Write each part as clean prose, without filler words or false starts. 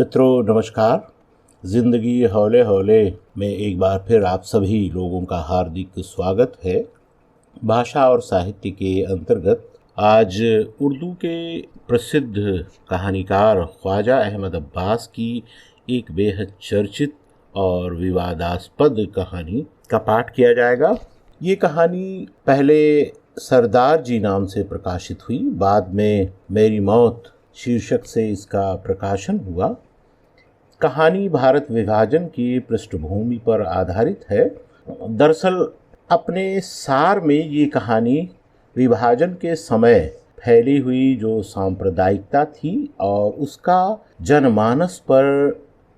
मित्रों नमस्कार। ज़िंदगी हौले हौले में एक बार फिर आप सभी लोगों का हार्दिक स्वागत है। भाषा और साहित्य के अंतर्गत आज उर्दू के प्रसिद्ध कहानीकार ख्वाजा अहमद अब्बास की एक बेहद चर्चित और विवादास्पद कहानी का पाठ किया जाएगा। ये कहानी पहले सरदार जी नाम से प्रकाशित हुई, बाद में मेरी मौत शीर्षक से इसका प्रकाशन हुआ। कहानी भारत विभाजन की पृष्ठभूमि पर आधारित है। दरअसल अपने सार में ये कहानी विभाजन के समय फैली हुई जो सांप्रदायिकता थी और उसका जनमानस पर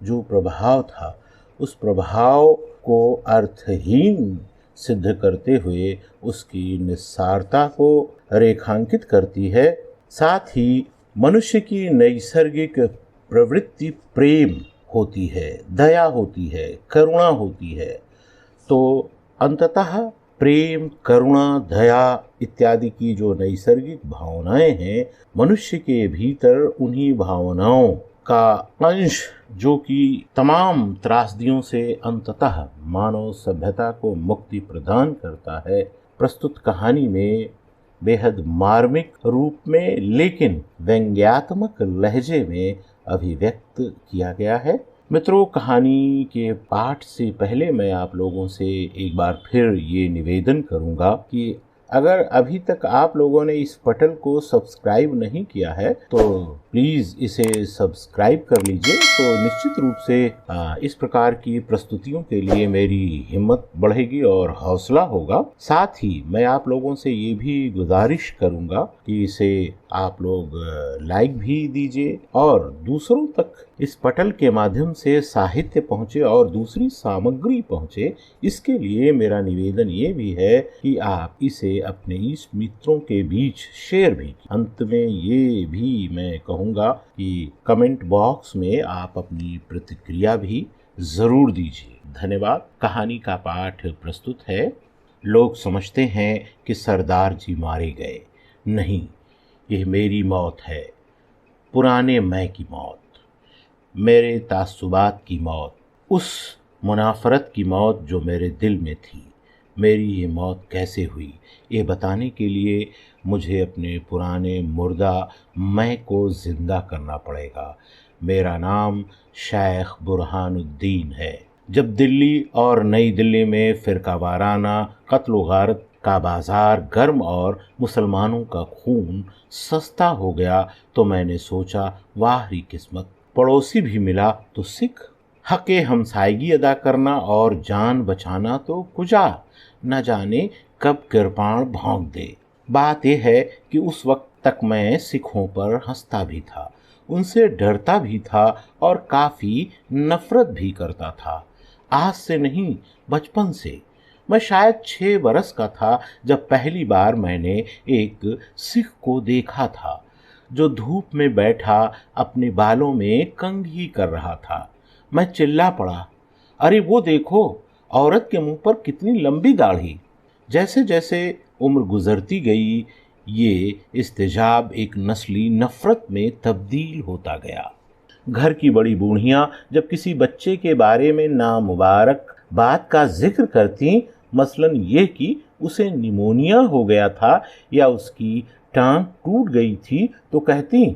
जो प्रभाव था, उस प्रभाव को अर्थहीन सिद्ध करते हुए उसकी निस्सारता को रेखांकित करती है। साथ ही मनुष्य की नैसर्गिक प्रवृत्ति प्रेम होती है, दया होती है, करुणा होती है। तो अंततः प्रेम, करुणा, दया इत्यादि की जो नैसर्गिक भावनाएं हैं, मनुष्य के भीतर उन्हीं भावनाओं का अंश जो कि तमाम त्रासदियों से अंततः मानव सभ्यता को मुक्ति प्रदान करता है, प्रस्तुत कहानी में बेहद मार्मिक रूप में लेकिन व्यंग्यात्मक लहजे में अभिव्यक्त किया गया है। मित्रों, कहानी के पाठ से पहले मैं आप लोगों से एक बार फिर ये निवेदन करूंगा कि अगर अभी तक आप लोगों ने इस पटल को सब्सक्राइब नहीं किया है तो प्लीज़ इसे सब्सक्राइब कर लीजिए। तो निश्चित रूप से इस प्रकार की प्रस्तुतियों के लिए मेरी हिम्मत बढ़ेगी और हौसला होगा। साथ ही मैं आप लोगों से ये भी गुजारिश करूंगा कि इसे आप लोग लाइक भी दीजिए और दूसरों तक इस पटल के माध्यम से साहित्य पहुँचे और दूसरी सामग्री पहुँचे। इसके लिए मेरा निवेदन ये भी है कि आप इसे अपने इस मित्रों के बीच शेयर भी। अंत में ये भी मैं कहूँगा कि कमेंट बॉक्स में आप अपनी प्रतिक्रिया भी ज़रूर दीजिए। धन्यवाद। कहानी का पाठ प्रस्तुत है। लोग समझते हैं कि सरदार जी मारे गए। नहीं, यह मेरी मौत है, पुराने मैं की मौत, मेरे तासुबात की मौत, उस मुनाफरत की मौत जो मेरे दिल में थी। मेरी ये मौत कैसे हुई, ये बताने के लिए मुझे अपने पुराने मुर्दा मैं को ज़िंदा करना पड़ेगा। मेरा नाम शेख बुरहानुद्दीन है। जब दिल्ली और नई दिल्ली में फ़िरका वाराना कत्ल गारत का बाज़ार गर्म और मुसलमानों का खून सस्ता हो गया तो मैंने सोचा, वाह री किस्मत, पड़ोसी भी मिला तो सिख। हक़े हमसायगी अदा करना और जान बचाना तो कुजा, न जाने कब कृपाण भौंक दे। बात यह है कि उस वक्त तक मैं सिखों पर हंसता भी था, उनसे डरता भी था और काफ़ी नफ़रत भी करता था। आज से नहीं, बचपन से। मैं शायद 6 बरस का था जब पहली बार मैंने एक सिख को देखा था जो धूप में बैठा अपने बालों में कंघी कर रहा था। मैं चिल्ला पड़ा, अरे वो देखो, औरत के मुंह पर कितनी लंबी दाढ़ी। जैसे जैसे उम्र गुजरती गई, ये इस्तेजाब एक नस्ली नफ़रत में तब्दील होता गया। घर की बड़ी बूढ़ियाँ जब किसी बच्चे के बारे में नामुबारक बात का जिक्र करती, मसलन ये कि उसे निमोनिया हो गया था या उसकी टांग टूट गई थी, तो कहती,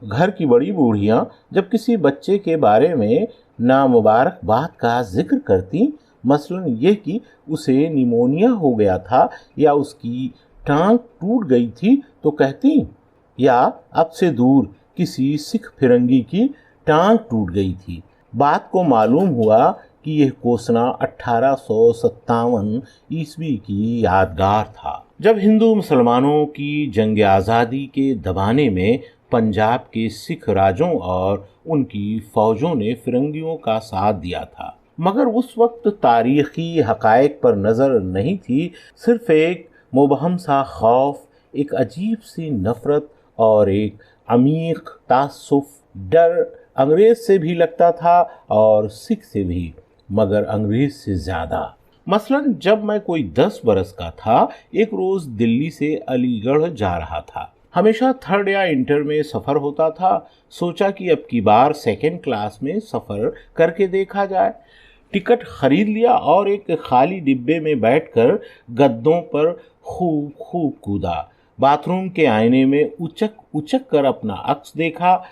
घर की बड़ी बूढ़ियाँ जब किसी बच्चे के बारे में नामुबारक बात का जिक्र करती, मसलन ये कि उसे निमोनिया हो गया था या उसकी टांग टूट गई थी, तो कहती, या अब से दूर किसी सिख फिरंगी की टांग टूट गई थी। बात को मालूम हुआ कि यह कोसना 1857 ईस्वी की यादगार था, जब हिंदू मुसलमानों की जंग आज़ादी के दबाने में पंजाब के सिख राजों और उनकी फौजों ने फिरंगियों का साथ दिया था। मगर उस वक्त तारीखी हक़ाइक़ पर नज़र नहीं थी, सिर्फ एक मुबहम सा खौफ, एक अजीब सी नफ़रत और एक अमीक तासुफ, डर अंग्रेज़ से भी लगता था और सिख से भी, मगर अंग्रेज़ से ज़्यादा। मसलन जब मैं कोई 10 बरस का था, एक रोज़ दिल्ली से अलीगढ़ जा रहा था। हमेशा थर्ड या इंटर में सफ़र होता था। सोचा कि अब की बार सेकेंड क्लास में सफ़र करके देखा जाए। टिकट खरीद लिया और एक खाली डिब्बे में बैठकर गद्दों पर खूब खूब कूदा। बाथरूम के आईने में उचक उचक कर अपना अक्स देखा।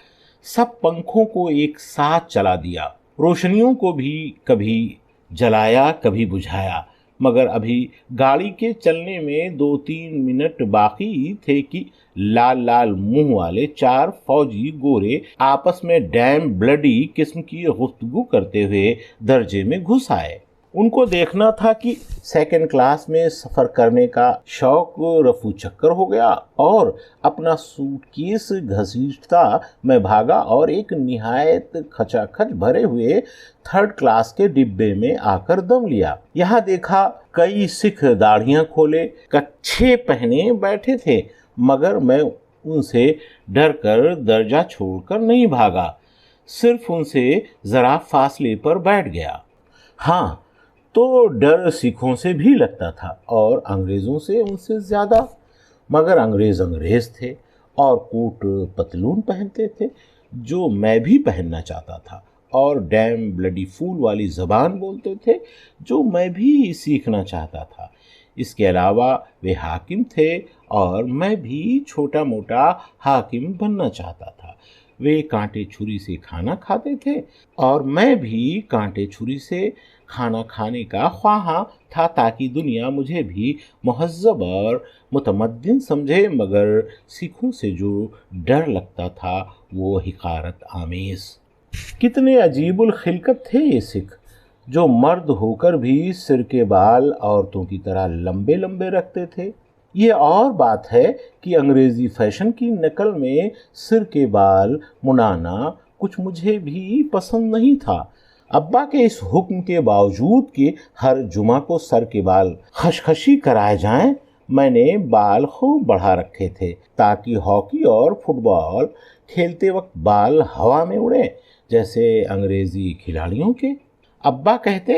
सब पंखों को एक साथ चला दिया, रोशनियों को भी कभी जलाया कभी बुझाया, मगर अभी गाड़ी के चलने में 2-3 मिनट बाकी थे कि लाल लाल मुंह वाले 4 फौजी गोरे आपस में डैम ब्लडी किस्म की गुफ्तगू करते हुए दर्जे में घुस आए। उनको देखना था कि सेकंड क्लास में सफ़र करने का शौक रफू चक्कर हो गया और अपना सूटकेस घसीटता मैं भागा और एक निहायत खचाखच भरे हुए थर्ड क्लास के डिब्बे में आकर दम लिया। यहाँ देखा कई सिख दाढ़ियां खोले कच्छे पहने बैठे थे, मगर मैं उनसे डर कर दर्जा छोड़कर नहीं भागा, सिर्फ उनसे जरा फासले पर बैठ गया। हाँ, तो डर सिखों से भी लगता था और अंग्रेज़ों से उनसे ज़्यादा, मगर अंग्रेज़ अंग्रेज़ थे और कोट पतलून पहनते थे जो मैं भी पहनना चाहता था, और डैम ब्लडी फूल वाली ज़बान बोलते थे जो मैं भी सीखना चाहता था। इसके अलावा वे हाकिम थे और मैं भी छोटा मोटा हाकिम बनना चाहता था। वे कांटे छुरी से खाना खाते थे और मैं भी कांटे छुरी से खाना खाने का ख्वाहा था, ताकि दुनिया मुझे भी मुहज़्ज़ब और मुतमद्दिन समझे। मगर सिखों से जो डर लगता था वो हिकारत आमेज़। कितने अजीबुल खिलकत थे ये सिख, जो मर्द होकर भी सिर के बाल औरतों की तरह लंबे लंबे रखते थे। ये और बात है कि अंग्रेजी फैशन की नकल में सिर के बाल मुनाना कुछ मुझे भी पसंद नहीं था। अब्बा के इस हुक्म के बावजूद कि हर जुमा को सर के बाल खशखशी कराए जाएं, मैंने बाल खूब बढ़ा रखे थे ताकि हॉकी और फुटबॉल खेलते वक्त बाल हवा में उड़े जैसे अंग्रेजी खिलाड़ियों के। अब्बा कहते,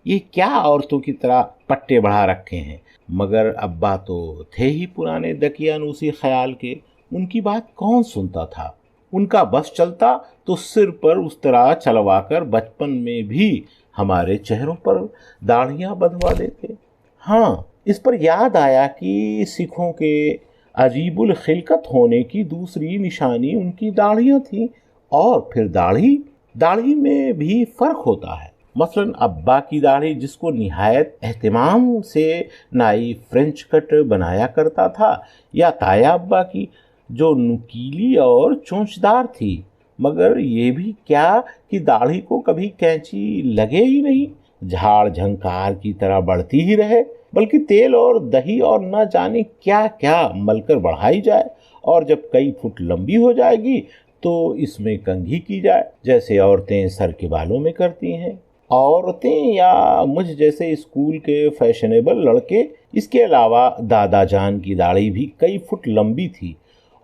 ये क्या औरतों की तरह पट्टे बढ़ा रखे हैं, मगर अब्बा तो थे ही पुराने दकियानूसी ख्याल के। उनकी बात कौन सुनता था। उनका बस चलता तो सिर पर उस तरह चलवाकर बचपन में भी हमारे चेहरों पर दाढ़ियां बंधवा देते। हाँ, इस पर याद आया कि सिखों के अजीबुल खिलकत होने की दूसरी निशानी उनकी दाढ़ियां थीं। और फिर दाढ़ी में भी फर्क होता है। मसलन अब्बा की दाढ़ी, जिसको निहायत एहतिमाम से नाई फ्रेंच कट बनाया करता था, या ताया अब्बा की, जो नुकीली और चोंचदार थी। मगर ये भी क्या कि दाढ़ी को कभी कैंची लगे ही नहीं, झाड़ झंकार की तरह बढ़ती ही रहे, बल्कि तेल और दही और न जाने क्या क्या मलकर बढ़ाई जाए, और जब कई फुट लंबी हो जाएगी तो इसमें कंघी की जाए, जैसे औरतें सर के बालों में करती हैं। औरतें या मुझ जैसे स्कूल के फैशनेबल लड़के। इसके अलावा दादा जान की दाढ़ी भी कई फुट लंबी थी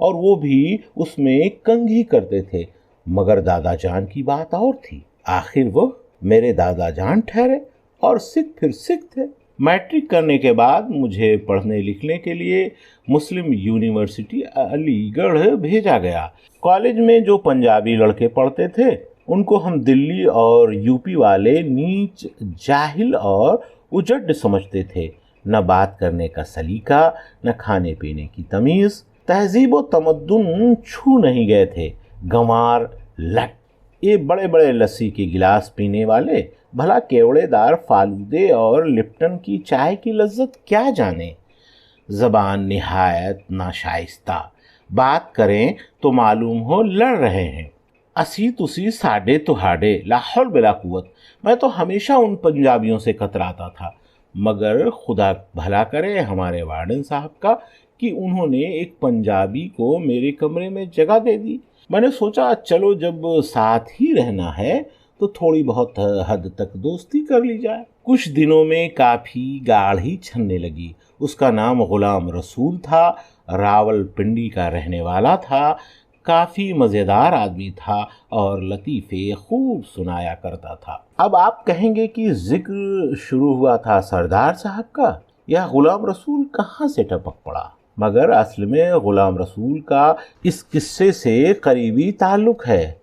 और वो भी उसमें कंघी करते थे, मगर दादा जान की बात और थी। आखिर वो मेरे दादा जान ठहरे और सिख फिर सिख थे। मैट्रिक करने के बाद मुझे पढ़ने लिखने के लिए मुस्लिम यूनिवर्सिटी अलीगढ़ भेजा गया। कॉलेज में जो पंजाबी लड़के पढ़ते थे उनको हम दिल्ली और यूपी वाले नीच, जाहिल और उजड़ समझते थे। न बात करने का सलीका, न खाने पीने की तमीज़, तहजीब व तमद्दुन छू नहीं गए थे। गंवार, लट, ये बड़े बड़े लस्सी के गिलास पीने वाले भला केवड़ेदार फालूदे और लिप्टन की चाय की लज्जत क्या जाने। ज़बान निहायत नाशाइस्ता, बात करें तो मालूम हो लड़ रहे हैं। असी तुसी साडे तुहाडे, लाहौल बिला कुव्वत। मैं तो हमेशा उन पंजाबियों से कतराता था, मगर खुदा भला करे हमारे वार्डन साहब का कि उन्होंने एक पंजाबी को मेरे कमरे में जगह दे दी। मैंने सोचा चलो जब साथ ही रहना है तो थोड़ी बहुत हद तक दोस्ती कर ली जाए। कुछ दिनों में काफ़ी गाढ़ी छनने लगी। उसका नाम गुलाम रसूल था, रावलपिंडी का रहने वाला था, काफ़ी मज़ेदार आदमी था और लतीफ़े खूब सुनाया करता था। अब आप कहेंगे कि जिक्र शुरू हुआ था सरदार साहब का, यह गुलाम रसूल कहाँ से टपक पड़ा। मगर असल में गुलाम रसूल का इस किस्से से करीबी ताल्लुक है।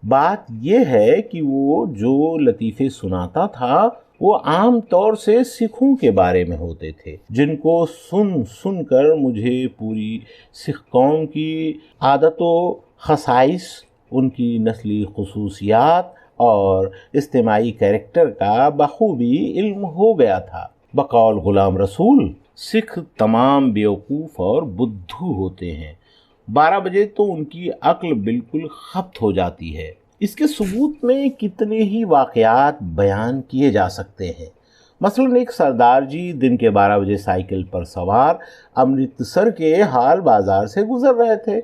बात यह है कि वो जो लतीफ़े सुनाता था वो आम तौर से सिखों के बारे में होते थे, जिनको सुन सुन कर मुझे पूरी सिख कौम की आदतों, खसाइस, उनकी नस्ली खसूसियात और इज्तिमाई कैरेक्टर का बखूबी इल्म हो गया था। बकौल गुलाम रसूल, सिख तमाम बेवकूफ़ और बुद्धू होते हैं। 12 बजे तो उनकी अक्ल बिल्कुल खप्त हो जाती है। इसके सबूत में कितने ही वाक़यात बयान किए जा सकते हैं। मसलन एक सरदार जी दिन के 12 बजे साइकिल पर सवार अमृतसर के हाल बाजार से गुजर रहे थे।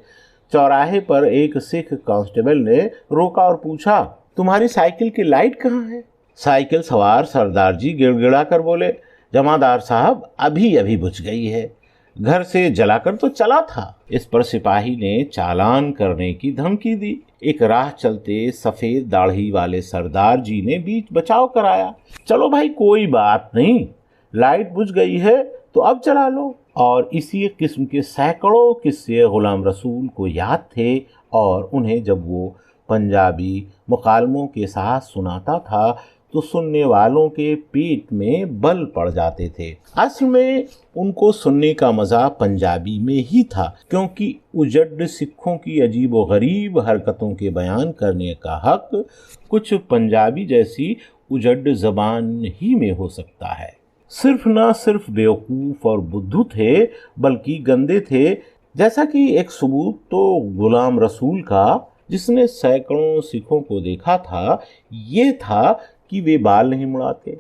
चौराहे पर एक सिख कांस्टेबल ने रोका और पूछा, तुम्हारी साइकिल की लाइट कहाँ है? साइकिल सवार सरदार जी गिड़गिड़ा कर बोले, जमादार साहब अभी अभी बुझ गई है, घर से जलाकर तो चला था। इस पर सिपाही ने चालान करने की धमकी दी। एक राह चलते सफेद दाढ़ी वाले सरदार जी ने बीच बचाव कराया, चलो भाई कोई बात नहीं, लाइट बुझ गई है तो अब चला लो। और इसी किस्म के सैकड़ों किस्से गुलाम रसूल को याद थे और उन्हें जब वो पंजाबी मुकालमों के साथ सुनाता था तो सुनने वालों के पेट में बल पड़ जाते थे। असल में उनको सुनने का मज़ा पंजाबी में ही था, क्योंकि उजड़ सिखों की अजीब व गरीब हरकतों के बयान करने का हक कुछ पंजाबी जैसी उजड़ ज़बान ही में हो सकता है। न सिर्फ बेवकूफ़ और बुद्धू थे बल्कि गंदे थे, जैसा कि एक सबूत तो गुलाम रसूल का, जिसने सैकड़ों सिखों को देखा था, ये था कि वे बाल नहीं मुड़ाते।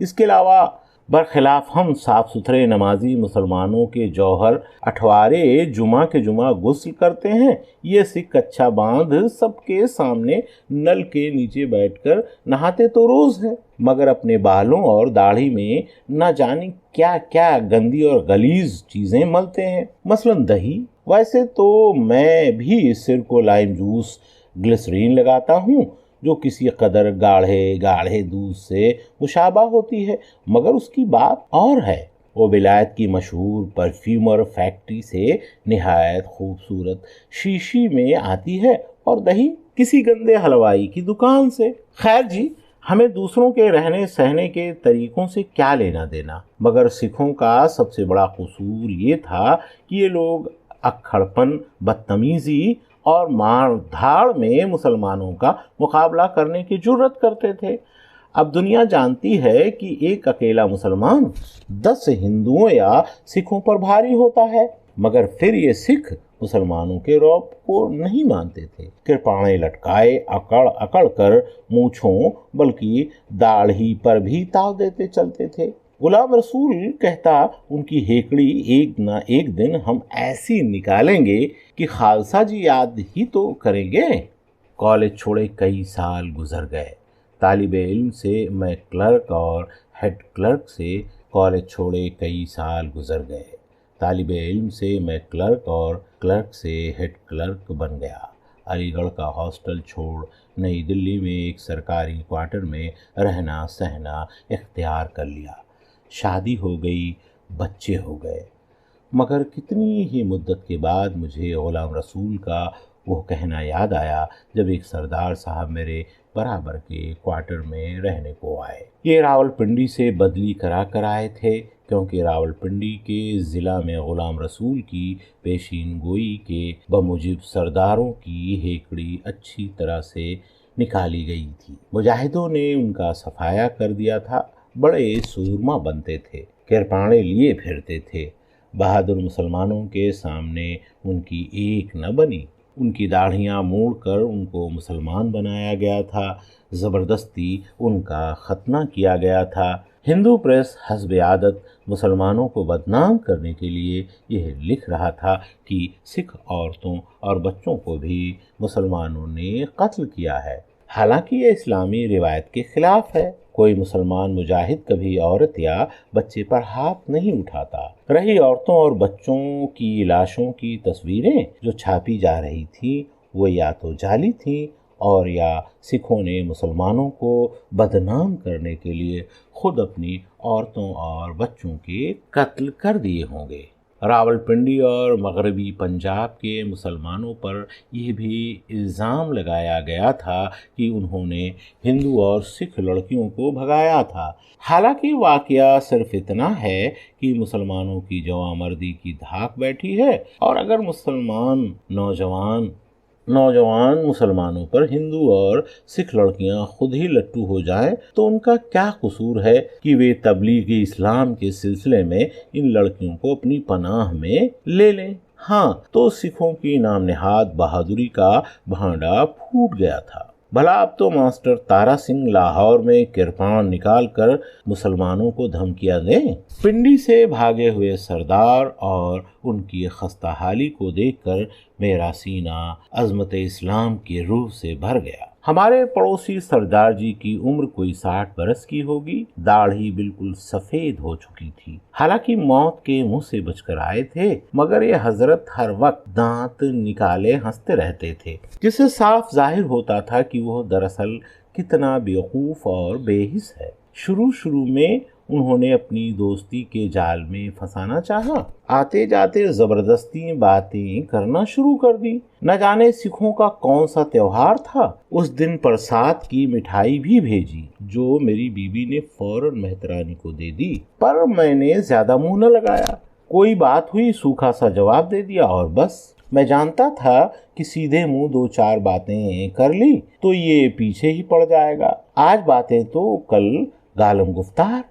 इसके अलावा बरखिलाफ हम साफ सुथरे नमाजी मुसलमानों के जौहर अठवारे जुमा के जुमा गुस्ल करते हैं, ये सिख कच्छा बांध सबके सामने नल के नीचे बैठकर नहाते तो रोज हैं, मगर अपने बालों और दाढ़ी में न जाने क्या क्या गंदी और गलीज चीजें मलते हैं, मसलन दही। वैसे तो मैं भी सिर को लाइम जूस ग्लिसरीन लगाता हूँ जो किसी कदर गाढ़े गाढ़े दूध से मुशाबा होती है, मगर उसकी बात और है। वो विलायत की मशहूर परफ्यूमर फैक्ट्री से निहायत खूबसूरत शीशी में आती है और दही किसी गंदे हलवाई की दुकान से। खैर जी, हमें दूसरों के रहने सहने के तरीकों से क्या लेना देना, मगर सिखों का सबसे बड़ा कसूर ये था कि ये लोग अक्खड़पन, बदतमीजी और मार धाड़ में मुसलमानों का मुकाबला करने की जुर्रत करते थे। अब दुनिया जानती है कि एक अकेला मुसलमान 10 हिंदुओं या सिखों पर भारी होता है, मगर फिर ये सिख मुसलमानों के रौब को नहीं मानते थे। कृपाणे लटकाए अकड़ अकड़ कर मूंछों बल्कि दाढ़ी पर भी ताव देते चलते थे। गुलाम रसूल कहता, उनकी हेकड़ी एक न एक दिन हम ऐसी निकालेंगे कि खालसा जी याद ही तो करेंगे। कॉलेज छोड़े कई साल गुजर गए। तालिबे इल्म से मैं क्लर्क और हेड क्लर्क से कॉलेज छोड़े कई साल गुजर गए। तालिबे इल्म से मैं क्लर्क और क्लर्क से हेड क्लर्क बन गया। अलीगढ़ का हॉस्टल छोड़ नई दिल्ली में एक सरकारी क्वार्टर में रहना सहना इख्तियार कर लिया। शादी हो गई, बच्चे हो गए, मगर कितनी ही मुद्दत के बाद मुझे गुलाम रसूल का वो कहना याद आया जब एक सरदार साहब मेरे बराबर के क्वार्टर में रहने को आए। ये रावलपिंडी से बदली करा कर आए थे, क्योंकि रावलपिंडी के ज़िला में गुलाम रसूल की पेशीन गोई के बमुजिब सरदारों की हेकड़ी अच्छी तरह से निकाली गई थी। मुजाहिदों ने उनका सफाया कर दिया था। बड़े सूरमा बनते थे, कृपाणे लिए फिरते थे। बहादुर मुसलमानों के सामने उनकी एक न बनी। उनकी दाढ़ियाँ मोड़कर उनको मुसलमान बनाया गया था, ज़बरदस्ती उनका खतना किया गया था। हिंदू प्रेस हस्ब आदत मुसलमानों को बदनाम करने के लिए यह लिख रहा था कि सिख औरतों और बच्चों को भी मुसलमानों ने कत्ल किया है। हालांकि ये इस्लामी रिवायत के खिलाफ है। कोई मुसलमान मुजाहिद कभी औरत या बच्चे पर हाथ नहीं उठाता। रही औरतों और बच्चों की लाशों की तस्वीरें जो छापी जा रही थी वो या तो जाली थी और या सिखों ने मुसलमानों को बदनाम करने के लिए खुद अपनी औरतों और बच्चों के कत्ल कर दिए होंगे। रावलपिंडी और मगरबी पंजाब के मुसलमानों पर यह भी इल्ज़ाम लगाया गया था कि उन्होंने हिंदू और सिख लड़कियों को भगाया था। हालांकि वाकया सिर्फ इतना है कि मुसलमानों की जवामर्दी की धाक बैठी है, और अगर नौजवान मुसलमानों पर हिंदू और सिख लड़कियां खुद ही लट्टू हो जाएं, तो उनका क्या कसूर है कि वे तबलीगी इस्लाम के सिलसिले में इन लड़कियों को अपनी पनाह में ले लें। हाँ, तो सिखों की नामनिहाद बहादुरी का भांडा फूट गया था। भला अब तो मास्टर तारा सिंह लाहौर में किरपान निकालकर मुसलमानों को धमकियां दें। पिंडी से भागे हुए सरदार और उनकी खस्ताहाली को देखकर मेरा सीना अजमत इस्लाम की रूह से भर गया। हमारे पड़ोसी सरदार जी की उम्र कोई 60 बरस की होगी। दाढ़ी बिल्कुल सफेद हो चुकी थी। हालांकि मौत के मुंह से बचकर आए थे, मगर ये हजरत हर वक्त दांत निकाले हंसते रहते थे, जिससे साफ जाहिर होता था कि वह दरअसल कितना बेवकूफ और बेहिस है। शुरू में उन्होंने अपनी दोस्ती के जाल में फंसाना चाहा। आते जाते जबरदस्ती बातें करना शुरू कर दी। न जाने सिखों का कौन सा त्योहार था, उस दिन प्रसाद की मिठाई भी भेजी, जो मेरी बीबी ने फौरन मेहतरानी को दे दी। पर मैंने ज्यादा मुंह न लगाया। कोई बात हुई, सूखा सा जवाब दे दिया और बस। मैं जानता था कि सीधे मुंह 2-4 बातें कर ली तो ये पीछे ही पड़ जाएगा। आज बातें तो कल गालम गुफ्तार।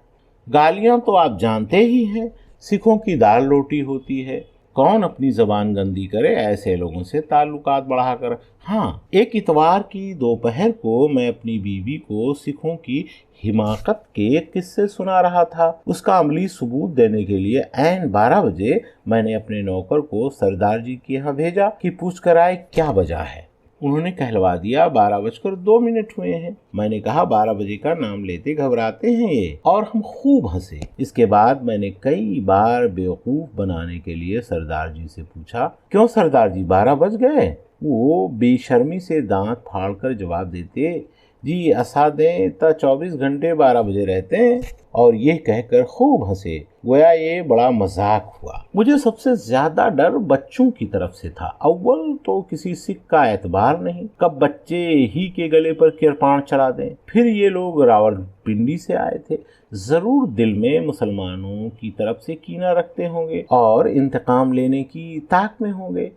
गालियां तो आप जानते ही हैं, सिखों की दाल रोटी होती है। कौन अपनी जबान गंदी करे ऐसे लोगों से ताल्लुकात बढ़ाकर। हाँ, एक इतवार की दोपहर को मैं अपनी बीवी को सिखों की हिमाकत के किस्से सुना रहा था। उसका अमली सबूत देने के लिए ऐन 12 बजे मैंने अपने नौकर को सरदार जी के यहाँ भेजा कि पूछ कर आए क्या वजह है। उन्होंने कहलवा दिया 12:02 हुए हैं। मैंने कहा 12 बजे का नाम लेते घबराते हैं ये, और हम खूब हंसे। इसके बाद मैंने कई बार बेवकूफ बनाने के लिए सरदार जी से पूछा, क्यों सरदार जी 12 बज गए? वो बेशर्मी से दांत फाड़ कर जवाब देते, जी असादें ता 24 घंटे 12 बजे रहते हैं। और ये कहकर खूब हंसे, गोया ये बड़ा मजाक हुआ। मुझे सबसे ज्यादा डर बच्चों की तरफ से था। अव्वल तो किसी सिख का एतबार नहीं, कब बच्चे ही के गले पर किरपान चढ़ा दें। फिर ये लोग रावलपिंडी से आए थे, जरूर दिल में मुसलमानों की तरफ से कीना रखते होंगे और इंतकाम लेने की ताक में होंगे।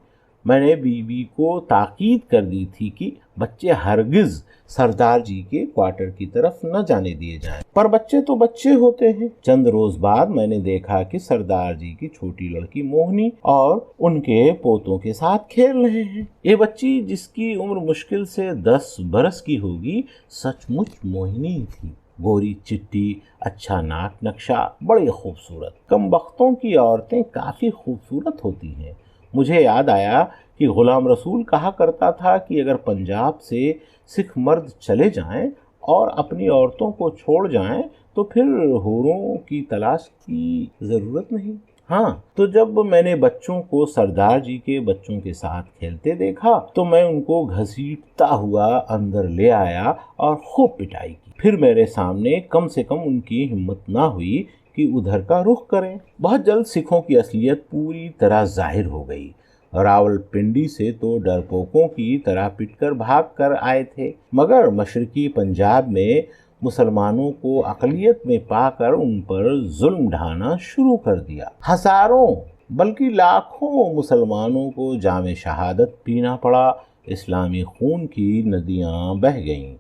मैंने बीबी को ताकीद कर दी थी कि बच्चे हरगिज सरदार जी के क्वार्टर की तरफ न जाने दिए जाएं। पर बच्चे तो बच्चे होते हैं। चंद रोज बाद मैंने देखा कि सरदार जी की छोटी लड़की मोहनी और उनके पोतों के साथ खेल रहे हैं। ये बच्ची, जिसकी उम्र मुश्किल से 10 बरस की होगी, सचमुच मोहिनी थी। गोरी चिट्टी, अच्छा नाक नक्शा, बड़ी खूबसूरत। कम बख्तों की औरतें काफी खूबसूरत होती हैं। मुझे याद आया कि गुलाम रसूल कहा करता था कि अगर पंजाब से सिख मर्द चले जाएं और अपनी औरतों को छोड़ जाएं तो फिर हूरों की तलाश की जरूरत नहीं। हाँ, तो जब मैंने बच्चों को सरदार जी के बच्चों के साथ खेलते देखा तो मैं उनको घसीटता हुआ अंदर ले आया और खूब पिटाई की। फिर मेरे सामने कम से कम उनकी हिम्मत ना हुई कि उधर का रुख करें। बहुत जल्द सिखों की असलियत पूरी तरह जाहिर हो गई। रावलपिंडी से तो डरपोकों की तरह पिटकर भाग कर आए थे, मगर मशरकी पंजाब में मुसलमानों को अक़लियत में पाकर उन पर जुल्म ढाना शुरू कर दिया। हजारों बल्कि लाखों मुसलमानों को जामे शहादत पीना पड़ा। इस्लामी खून की नदियां बह गईं।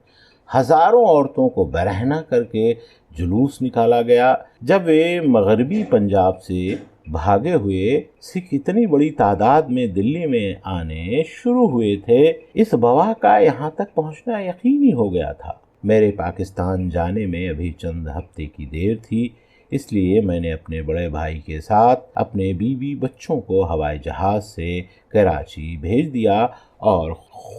हजारों औरतों को बरहना करके जुलूस निकाला गया। जब वे मगरबी पंजाब से भागे हुए सिख इतनी बड़ी तादाद में दिल्ली में आने शुरू हुए थे, इस वबा का यहाँ तक पहुँचना यकीनी हो गया था। मेरे पाकिस्तान जाने में अभी चंद हफ्ते की देर थी, इसलिए मैंने अपने बड़े भाई के साथ अपने बीवी बच्चों को हवाई जहाज से कराची भेज दिया और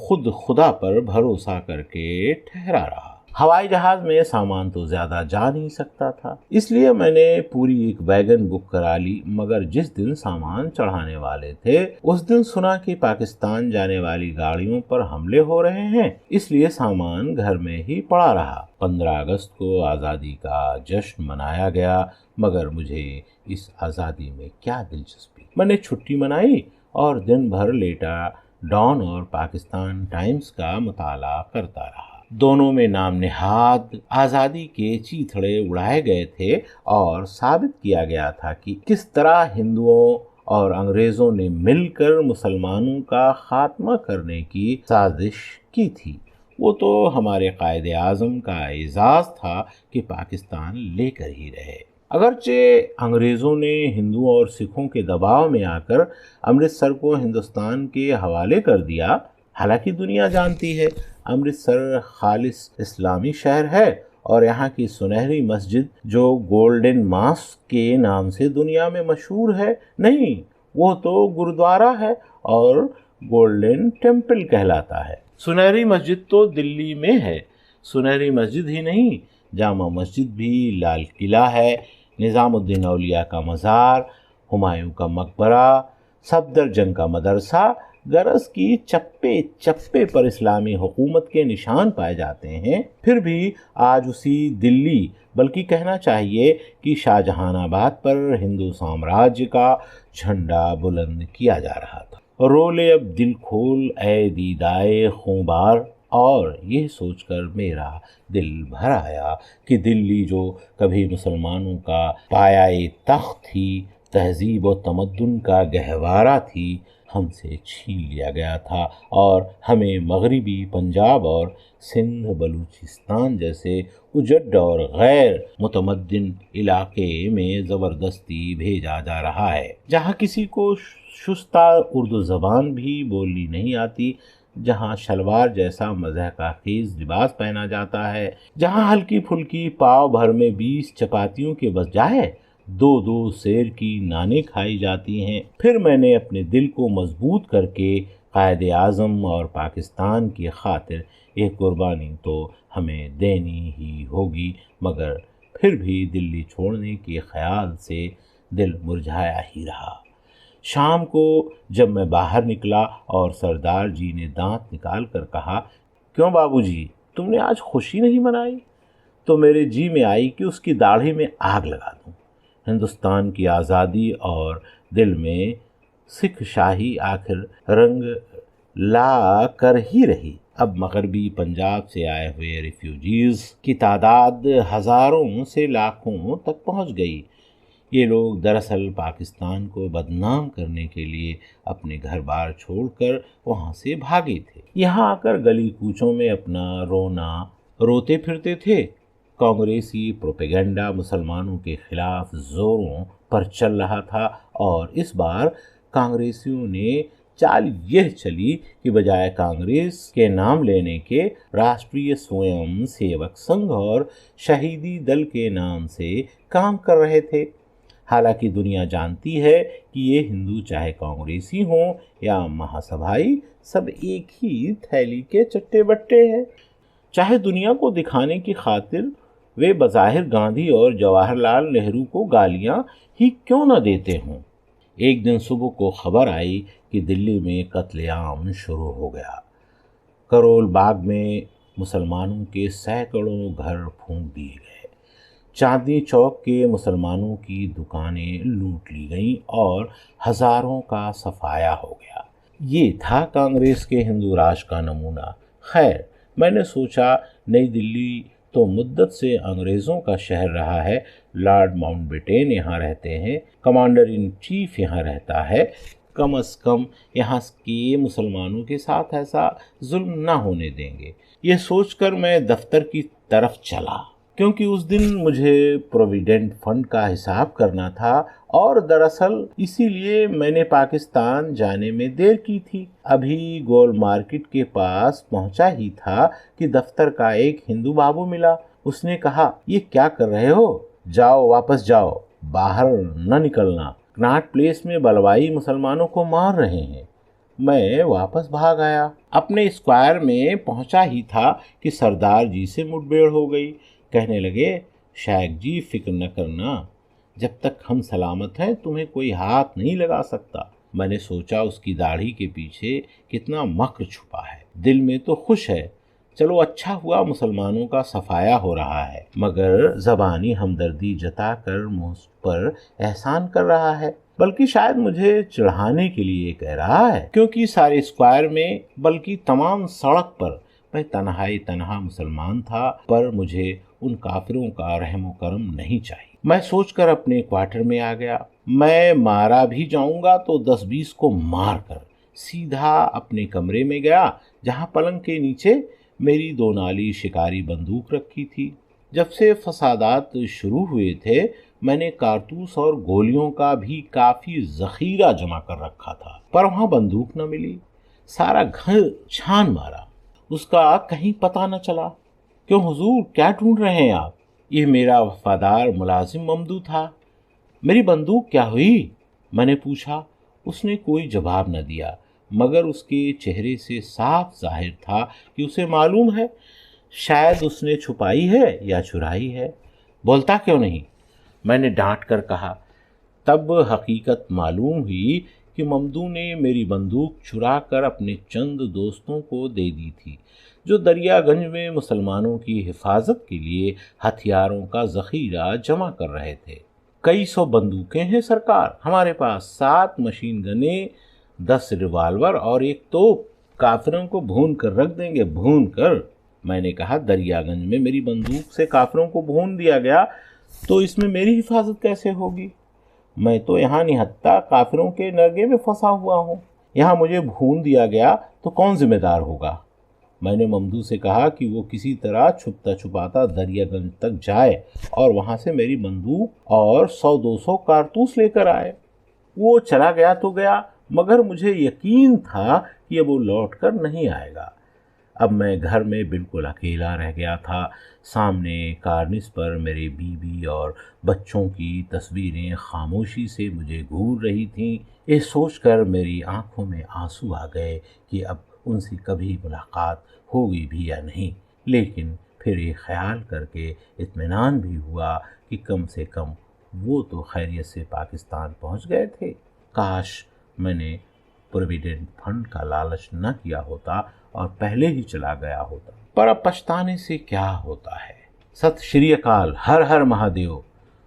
खुद खुदा पर भरोसा करके ठहरा रहा। हवाई जहाज में सामान तो ज्यादा जा नहीं सकता था, इसलिए मैंने पूरी एक वैगन बुक करा ली। मगर जिस दिन सामान चढ़ाने वाले थे उस दिन सुना कि पाकिस्तान जाने वाली गाड़ियों पर हमले हो रहे हैं, इसलिए सामान घर में ही पड़ा रहा। 15 अगस्त को आज़ादी का जश्न मनाया गया, मगर मुझे इस आज़ादी में क्या दिलचस्पी। मैंने छुट्टी मनाई और दिन भर लेटा डॉन और पाकिस्तान टाइम्स का मुताला करता रहा। दोनों में नाम नेहाद आज़ादी के चीथड़े उड़ाए गए थे और साबित किया गया था कि किस तरह हिंदुओं और अंग्रेजों ने मिलकर मुसलमानों का खात्मा करने की साजिश की थी। वो तो हमारे कायदे आज़म का एजाज़ था कि पाकिस्तान लेकर ही रहे। अगरचे अंग्रेज़ों ने हिंदुओं और सिखों के दबाव में आकर अमृतसर को हिंदुस्तान के हवाले कर दिया, हालांकि दुनिया जानती है अमृतसर खालिस इस्लामी शहर है और यहाँ की सुनहरी मस्जिद जो गोल्डन मास्क के नाम से दुनिया में मशहूर है, नहीं, वो तो गुरुद्वारा है और गोल्डन टेम्पल कहलाता है। सुनहरी मस्जिद तो दिल्ली में है। सुनहरी मस्जिद ही नहीं, जामा मस्जिद भी, लाल किला है, निज़ामुद्दीन औलिया का मज़ार, हुमायूं का मकबरा, सफदरजंग का मदरसा, गरज की चप्पे चप्पे पर इस्लामी हुकूमत के निशान पाए जाते हैं। फिर भी आज उसी दिल्ली, बल्कि कहना चाहिए कि शाहजहानाबाद पर हिंदू साम्राज्य का झंडा बुलंद किया जा रहा था। रोले अब दिल खोल ए दीदाए खूंबार, और ये सोचकर मेरा दिल भर आया कि दिल्ली जो कभी मुसलमानों का पायाए तख्त थी, तहजीब और तमद्दुन का गहवारा थी, हमसे छीन लिया गया था और हमें मगरिबी पंजाब और सिंध बलूचिस्तान जैसे उजड़ और गैर मुतमद्दिन इलाके में ज़बरदस्ती भेजा जा रहा है, जहाँ किसी को शुस्ता उर्दू ज़बान भी बोलनी नहीं आती, जहाँ शलवार जैसा मज़ह का खेज लिबास पहना जाता है, जहाँ हल्की फुल्की पाव भर में 20 चपातियों के बजाय 2-2 शेर की नानें खाई जाती हैं। फिर मैंने अपने दिल को मजबूत करके कायदे आज़म और पाकिस्तान की खातिर एक कुर्बानी तो हमें देनी ही होगी, मगर फिर भी दिल्ली छोड़ने के ख्याल से दिल मुरझाया ही रहा। शाम को जब मैं बाहर निकला और सरदार जी ने दांत निकाल कर कहा, क्यों बाबूजी, तुमने आज खुशी नहीं मनाई? तो मेरे जी में आई कि उसकी दाढ़ी में आग लगा दूं। हिंदुस्तान की आज़ादी और दिल में सिख शाही आखिर रंग ला कर ही रही। अब मगरबी पंजाब से आए हुए रिफ्यूजीज की तादाद हजारों से लाखों तक पहुंच गई। ये लोग दरअसल पाकिस्तान को बदनाम करने के लिए अपने घर बार छोड़कर वहां से भागे थे। यहाँ आकर गली कूचों में अपना रोना रोते फिरते थे। कांग्रेसी प्रोपेगेंडा मुसलमानों के खिलाफ जोरों पर चल रहा था और इस बार कांग्रेसियों ने चाल यह चली कि बजाय कांग्रेस के नाम लेने के राष्ट्रीय स्वयं सेवक संघ और शहीदी दल के नाम से काम कर रहे थे। हालांकि दुनिया जानती है कि ये हिंदू चाहे कांग्रेसी हों या महासभाई, सब एक ही थैली के चट्टे बट्टे हैं। चाहे दुनिया को दिखाने की खातिर वे बज़ाहिर गांधी और जवाहरलाल नेहरू को गालियां ही क्यों न देते हों। एक दिन सुबह को खबर आई कि दिल्ली में कत्लेआम शुरू हो गया। करोल बाग में मुसलमानों के सैकड़ों घर फूंक दिए गए। चांदनी चौक के मुसलमानों की दुकानें लूट ली गईं और हजारों का सफाया हो गया। ये था कांग्रेस के हिंदू राज का नमूना। खैर, मैंने सोचा नई दिल्ली तो मुद्दत से अंग्रेज़ों का शहर रहा है, लॉर्ड माउंटबेटन यहाँ रहते हैं, कमांडर इन चीफ यहाँ रहता है, कम अज़ कम यहाँ के मुसलमानों के साथ ऐसा जुल्म ना होने देंगे। ये सोचकर मैं दफ्तर की तरफ चला, क्योंकि उस दिन मुझे प्रोविडेंट फंड का हिसाब करना था और दरअसल इसीलिए मैंने पाकिस्तान जाने में देर की थी। अभी गोल मार्केट के पास पहुंचा ही था कि दफ्तर का एक हिंदू बाबू मिला। उसने कहा, ये क्या कर रहे हो? जाओ, वापस जाओ, बाहर न निकलना। कनॉट प्लेस में बलवाई मुसलमानों को मार रहे हैं। मैं वापस भाग आया। अपने स्क्वायर में पहुंचा ही था कि सरदार जी से मुठभेड़ हो गई। कहने लगे, शायक जी फिक्र न करना, जब तक हम सलामत हैं तुम्हें कोई हाथ नहीं लगा सकता। मैंने सोचा उसकी दाढ़ी के पीछे कितना मक्र छुपा है। दिल में तो खुश है, चलो अच्छा हुआ मुसलमानों का सफाया हो रहा है, मगर ज़बानी हमदर्दी जताकर मुझ पर एहसान कर रहा है, बल्कि शायद मुझे चिढ़ाने के लिए कह रहा है, क्योंकि सारे स्क्वायर में बल्कि तमाम सड़क पर मैं तन्हा मुसलमान था। पर मुझे उन काफिरों का रहमो करम नहीं चाहिए। मैं सोचकर अपने क्वार्टर में आ गया। मैं मारा भी जाऊंगा तो 10-20 को मार कर सीधा अपने कमरे में गया, जहां पलंग के नीचे मेरी 2 नाली शिकारी बंदूक रखी थी। जब से फसादात शुरू हुए थे, मैंने कारतूस और गोलियों का भी काफी जखीरा जमा कर रखा था, पर वहां बंदूक न मिली। सारा घर छान मारा, उसका कहीं पता न चला। क्यों हुजूर, क्या ढूंढ रहे हैं आप? ये मेरा वफादार मुलाजिम ममदू था। मेरी बंदूक क्या हुई? मैंने पूछा। उसने कोई जवाब न दिया, मगर उसके चेहरे से साफ जाहिर था कि उसे मालूम है, शायद उसने छुपाई है या चुराई है। बोलता क्यों नहीं? मैंने डांट कर कहा। तब हकीकत मालूम हुई कि ममदू ने मेरी बंदूक चुरा कर अपने चंद दोस्तों को दे दी थी, जो दरियागंज में मुसलमानों की हिफाजत के लिए हथियारों का जखीरा जमा कर रहे थे। कई 100 बंदूकें हैं सरकार हमारे पास, 7 मशीन गनें, 10 रिवाल्वर और एक तोप। काफिरों को भून कर रख देंगे, भून कर। मैंने कहा, दरियागंज में मेरी बंदूक से काफिरों को भून दिया गया तो इसमें मेरी हिफाजत कैसे होगी? मैं तो यहाँ निहत्ता काफिरों के नरगे में फंसा हुआ हूँ। यहाँ मुझे भून दिया गया तो कौन जिम्मेदार होगा? मैंने ममदू से कहा कि वो किसी तरह छुपता छुपाता दरियागंज तक जाए और वहां से मेरी बंदूक और 100-200 कारतूस लेकर आए। वो चला गया तो गया, मगर मुझे यकीन था कि अब वो लौट कर नहीं आएगा। अब मैं घर में बिल्कुल अकेला रह गया था। सामने कार्निस पर मेरे बीवी और बच्चों की तस्वीरें खामोशी से मुझे घूर रही थीं। ये सोचकर मेरी आंखों में आंसू आ गए कि अब उनसे कभी मुलाकात होगी भी या नहीं। लेकिन फिर ये ख्याल करके इत्मीनान भी हुआ कि कम से कम वो तो खैरियत से पाकिस्तान पहुंच गए थे। काश मैंने प्रोविडेंट फंड का लालच न किया होता और पहले ही चला गया होता। पर अब पछताने से क्या होता है। सत श्री अकाल, हर हर महादेव।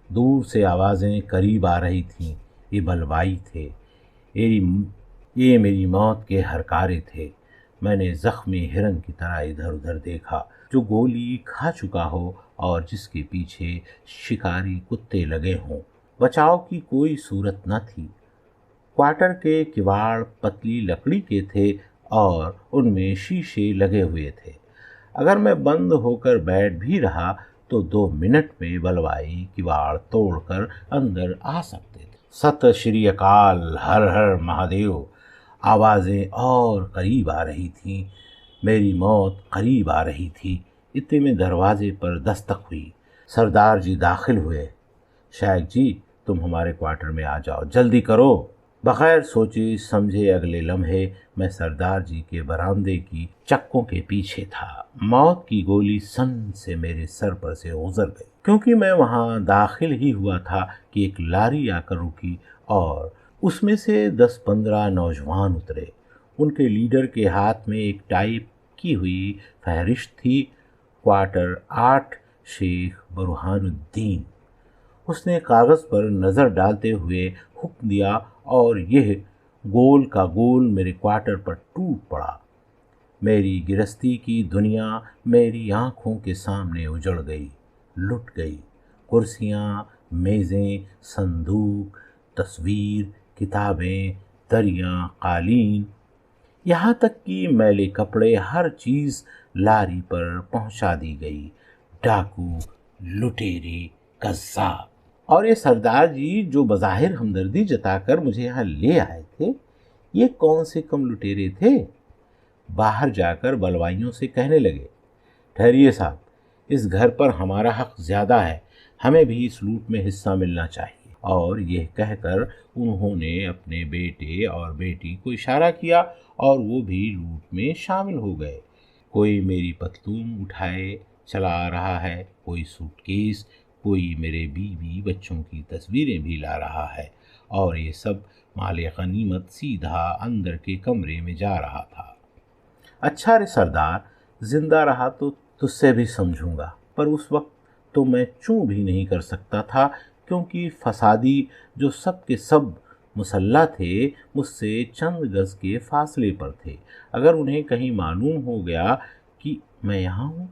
दूर से आवाज़ें करीब आ रही थीं। ये बलवाई थे, ये मेरी मौत के हरकारे थे। मैंने जख्मी हिरन की तरह इधर उधर देखा, जो गोली खा चुका हो और जिसके पीछे शिकारी कुत्ते लगे हों। बचाव की कोई सूरत न थी। क्वार्टर के किवाड़ पतली लकड़ी के थे और उनमें शीशे लगे हुए थे। अगर मैं बंद होकर बैठ भी रहा तो 2 मिनट में बलवाई किवाड़ तोड़कर अंदर आ सकते थे। सत श्री अकाल, हर हर महादेव। आवाज़ें और करीब आ रही थीं। मेरी मौत करीब आ रही थी। इतने में दरवाजे पर दस्तक हुई। सरदार जी दाखिल हुए। शायक जी, तुम हमारे क्वार्टर में आ जाओ, जल्दी करो। बगैर सोचे समझे अगले लम्हे मैं सरदार जी के बरामदे की चक्कों के पीछे था। मौत की गोली सन से मेरे सर पर से गुजर गई। क्योंकि मैं वहां दाखिल ही हुआ था कि एक लारी आकर रुकी और उसमें से 10-15 नौजवान उतरे। उनके लीडर के हाथ में एक टाइप की हुई फहरिस्त थी, क्वार्टर 8, शेख बुरहानुद्दीन। उसने कागज़ पर नज़र डालते हुए हुक्म दिया और यह गोल का गोल मेरे क्वार्टर पर टूट पड़ा। मेरी गिरस्ती की दुनिया मेरी आंखों के सामने उजड़ गई, लुट गई। कुर्सियाँ, मेज़ें, संदूक, तस्वीर, किताबें, दरियाँ, कालीन, यहाँ तक कि मैले कपड़े, हर चीज़ लारी पर पहुँचा दी गई। डाकू, लुटेरे, कज़्ज़ाब। और ये सरदार जी जो बज़ाहिर हमदर्दी जताकर मुझे यहाँ ले आए थे, ये कौन से कम लुटेरे थे? बाहर जाकर बलवाइयों से कहने लगे, ठहरिए साहब, इस घर पर हमारा हक ज़्यादा है, हमें भी इस लूट में हिस्सा मिलना चाहिए। और यह कहकर उन्होंने अपने बेटे और बेटी को इशारा किया और वो भी लूट में शामिल हो गए। कोई मेरी पतलून उठाए चला आ रहा है, कोई सूटकेस, कोई मेरे बीवी बच्चों की तस्वीरें भी ला रहा है, और ये सब माले गनीमत सीधा अंदर के कमरे में जा रहा था। अच्छा रे सरदार, जिंदा रहा तो तुझसे भी समझूंगा, पर उस वक्त तो मैं चूं भी नहीं कर सकता था, क्योंकि फसादी जो सब के सब मुसल्ला थे मुझसे चंद गज के फासले पर थे। अगर उन्हें कहीं मालूम हो गया कि मैं यहाँ हूँ।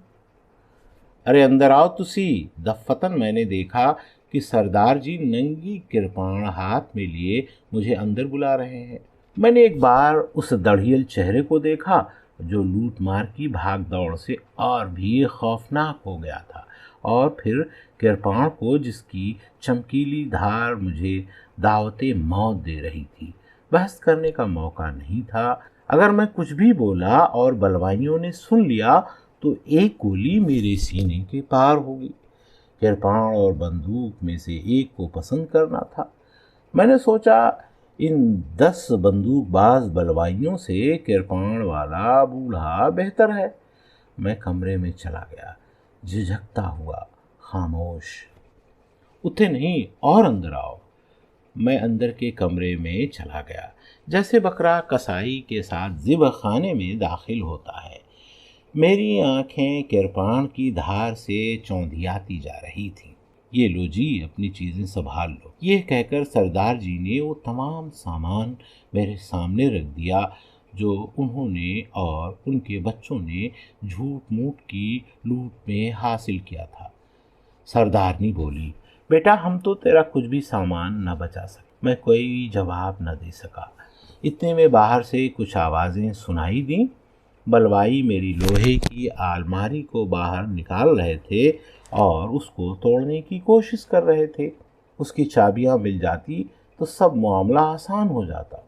अरे अंदर आओ तुसी। दफ्फतन मैंने देखा कि सरदार जी नंगी कृपाण हाथ में लिए मुझे अंदर बुला रहे हैं। मैंने एक बार उस दढ़ियल चेहरे को देखा जो लूट मार की भाग दौड़ से और भी खौफनाक हो गया था, और फिर कृपाण को जिसकी चमकीली धार मुझे दावते मौत दे रही थी। बहस करने का मौका नहीं था। अगर मैं कुछ भी बोला और बलवाइयों ने सुन लिया तो एक गोली मेरे सीने के पार होगी। कृपाण और बंदूक में से एक को पसंद करना था। मैंने सोचा इन 10 बंदूकबाज बलवाइयों से कृपाण वाला बूढ़ा बेहतर है। मैं कमरे में चला गया, झिझकता हुआ, खामोश। उठे नहीं और अंदर आओ। मैं अंदर के कमरे में चला गया, जैसे बकरा कसाई के साथ ज़िब खाने में दाखिल होता है। मेरी आंखें कृपाण की धार से चौंधियाती जा रही थीं। ये लो जी, अपनी चीज़ें संभाल लो। ये कहकर सरदार जी ने वो तमाम सामान मेरे सामने रख दिया जो उन्होंने और उनके बच्चों ने झूठ मूठ की लूट में हासिल किया था। सरदारनी बोली, बेटा हम तो तेरा कुछ भी सामान न बचा सके। मैं कोई जवाब न दे सका। इतने में बाहर से कुछ आवाज़ें सुनाई दी। बलवाई मेरी लोहे की अलमारी को बाहर निकाल रहे थे और उसको तोड़ने की कोशिश कर रहे थे। उसकी चाबियां मिल जाती तो सब मामला आसान हो जाता।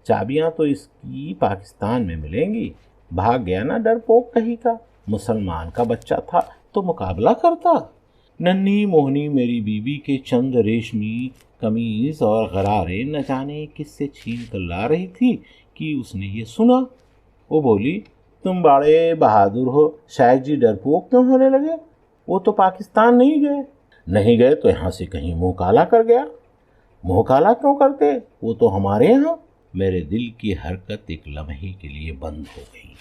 चाबियां तो इसकी पाकिस्तान में मिलेंगी। भाग गया ना डरपोक कहीं का। मुसलमान का बच्चा था तो मुकाबला करता। नन्ही मोहनी मेरी बीबी के चंद रेशमी कमीज और गरारे न जाने किससे छीन कर ला रही थी कि उसने ये सुना। वो बोली, तुम बड़े बहादुर हो, शायद जी डरपोक क्यों होने लगे? वो तो पाकिस्तान नहीं गए। नहीं गए तो यहाँ से कहीं मुंह काला कर गया। मुंह काला क्यों करते? वो तो हमारे यहाँ। मेरे दिल की हरकत एक लम्हे के लिए बंद हो गई।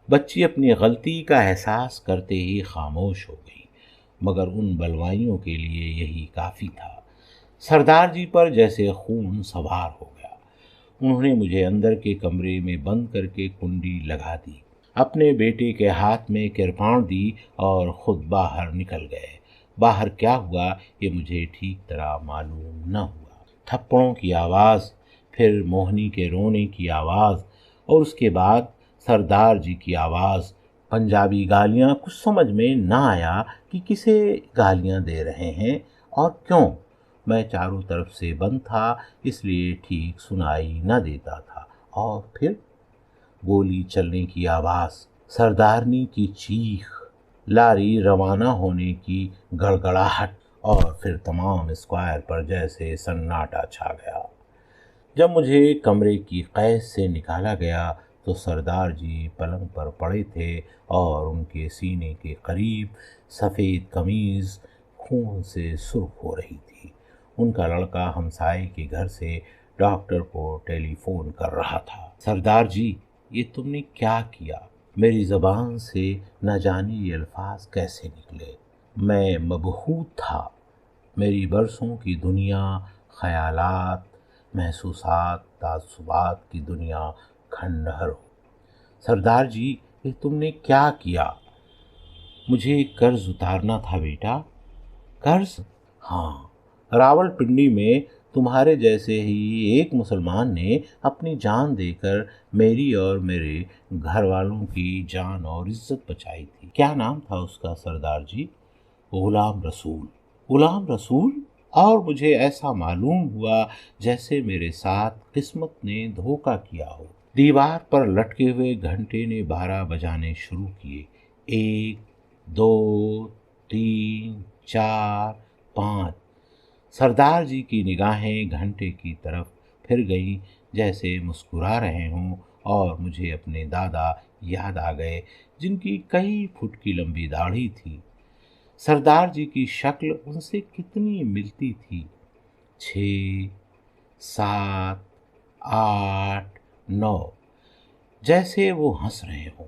बच्ची अपनी गलती का एहसास करते ही खामोश हो गई, मगर उन बलवाइयों के लिए यही काफ़ी था। सरदार जी पर जैसे खून सवार हो गया। उन्होंने मुझे अंदर के कमरे में बंद करके कुंडी लगा दी, अपने बेटे के हाथ में कृपाण दी और खुद बाहर निकल गए। बाहर क्या हुआ ये मुझे ठीक तरह मालूम न हुआ। थप्पड़ों की आवाज़, फिर मोहनी के रोने की आवाज़, और उसके बाद सरदार जी की आवाज़। पंजाबी गालियाँ। कुछ समझ में ना आया कि किसे गालियाँ दे रहे हैं और क्यों। मैं चारों तरफ से बंद था, इसलिए ठीक सुनाई न देता था। और फिर गोली चलने की आवाज़, सरदारनी की चीख, लारी रवाना होने की गड़गड़ाहट, और फिर तमाम स्क्वायर पर जैसे सन्नाटा छा गया। जब मुझे कमरे की कैद से निकाला गया तो सरदार जी पलंग पर पड़े थे और उनके सीने के करीब सफ़ेद कमीज़ खून से सुर्ख हो रही थी। उनका लड़का हमसाये के घर से डॉक्टर को टेलीफोन कर रहा था। सरदार जी, ये तुमने क्या किया? मेरी ज़बान से न जाने ये अल्फाज कैसे निकले। मैं मबहूत था। मेरी बरसों की दुनिया, ख़यालात, महसूसात, तासुबात की दुनिया खंडहर हो। सरदार जी, ये तुमने क्या किया? मुझे कर्ज उतारना था बेटा। कर्ज? हाँ, रावलपिंडी में तुम्हारे जैसे ही एक मुसलमान ने अपनी जान देकर मेरी और मेरे घर वालों की जान और इज्जत बचाई थी। क्या नाम था उसका सरदार जी? गुलाम रसूल। गुलाम रसूल? और मुझे ऐसा मालूम हुआ जैसे मेरे साथ किस्मत ने धोखा किया हो। दीवार पर लटके हुए घंटे ने 12 बजाने शुरू किए। 1, 2, 3, 4, 5। सरदार जी की निगाहें घंटे की तरफ फिर गईं, जैसे मुस्कुरा रहे हों, और मुझे अपने दादा याद आ गए, जिनकी कई फुट की लंबी दाढ़ी थी। सरदार जी की शक्ल उनसे कितनी मिलती थी। 6, 7, 8, 9, जैसे वो हंस रहे हों।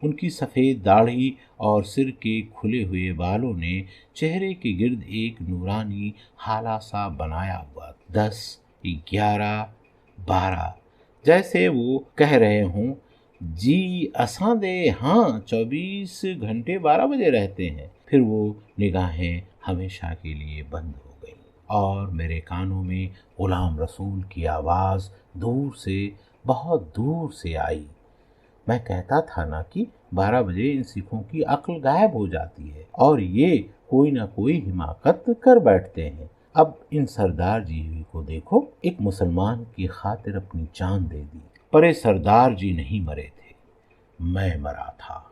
उनकी सफ़ेद दाढ़ी और सिर के खुले हुए बालों ने चेहरे के गिर्द एक नूरानी हाला सा बनाया हुआ। 10, 11, 12, जैसे वो कह रहे हों, जी असां दे हाँ 24 घंटे 12 बजे रहते हैं। फिर वो निगाहें हमेशा के लिए बंद हो गई और मेरे कानों में गुलाम रसूल की आवाज़ दूर से, बहुत दूर से आई। मैं कहता था ना कि 12 बजे इन सिखों की अक्ल गायब हो जाती है और ये कोई ना कोई हिमाकत कर बैठते हैं। अब इन सरदार जी को देखो, एक मुसलमान की खातिर अपनी जान दे दी, पर ये सरदार जी नहीं मरे थे, मैं मरा था।